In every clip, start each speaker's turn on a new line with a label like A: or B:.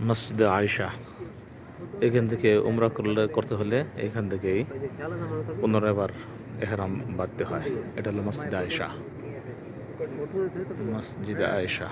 A: মসজিদে আয়েশা, এখান থেকে উমরা করতে হলে এখান থেকেই পুনরায় আবার এহরাম বাঁধতে হয়। এটা হলো মসজিদে আয়েশা। মসজিদে আয়েশা।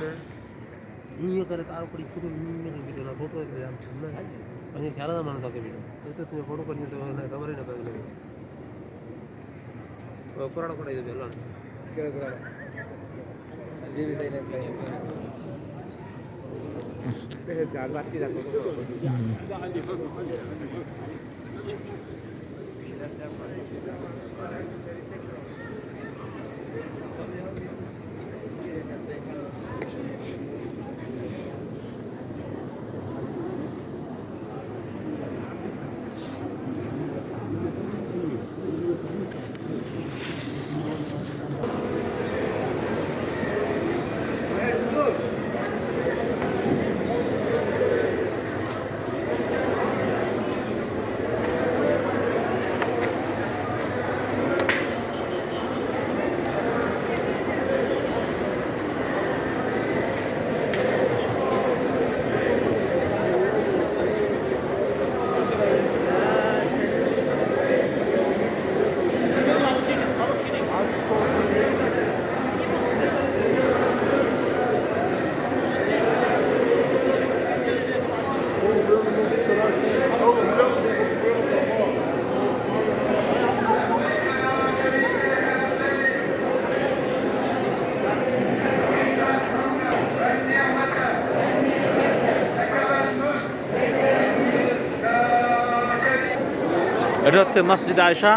A: এটা হচ্ছে মসজিদ আয়েশা।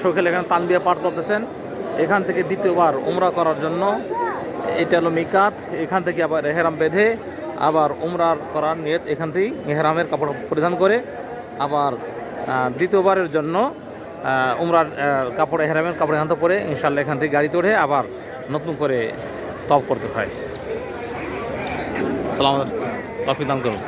A: শোকেল এখানে তালবিয়া পাঠ করতেছেন। এখান থেকে দ্বিতীয়বার উমরা করার জন্য এটা হলো মিকাত। এখান থেকে আবার এহরাম বেঁধে আবার উমরার করার নিয়ত এখান থেকেই এহরামের কাপড় পরিধান করে আবার দ্বিতীয়বারের জন্য উমরার কাপড় এহরামের কাপড় এখান পরে ইনশাল্লাহ এখান থেকে গাড়িতে ওঠে আবার নতুন করে তওয়াফ করতে হয়। সালাম, তৌফিক দান করুন।